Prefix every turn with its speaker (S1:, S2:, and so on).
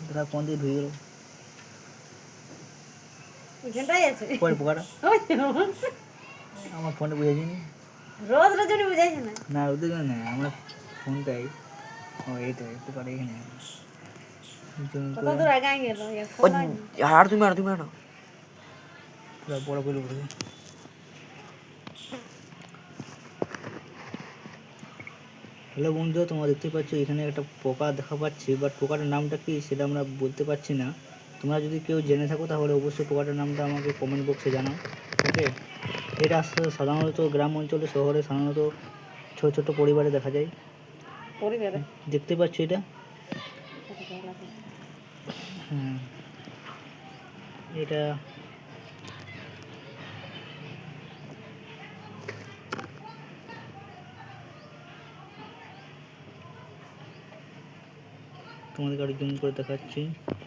S1: ধরা কোন দিয়ে ঢুকে গেল
S2: এখানটাই আছে
S1: পরে পোকাটা
S2: ওই তো।
S1: আমার ফোনটা বুঝে দিনি
S2: রোজ রোজ উনি বুঝাইছে না
S1: না ওদের জন্য না আমার ফোনটাই ও এইটাই পোকাটা এখানে জুম
S2: কত
S1: করে
S2: দূর আগে গেল
S3: আর তুমি আর না
S1: পুরো বড় করে উঠে হ্যালো বন্ধু তোমরা দেখতে পাচ্ছ এখানে একটা পোকা দেখা পাচ্ছি বাট পোকাটার নামটা কি সেটা আমরা বলতে পারছি না তোমরা যদি কেউ জেনে থাকো তাহলে অবশ্যই পোকাটার নামটা আমাকে কমেন্ট বক্সে জানাও ওকে এটা সাধারণত গ্রাম অঞ্চলে শহরে সাধারণত ছোট ছোট পরিবারে দেখা যায়
S2: পরিবারে
S1: দেখতে পাচ্ছ এটা হ্যাঁ এটা তোমাদেরকে আরো জুম করে দেখাচ্ছি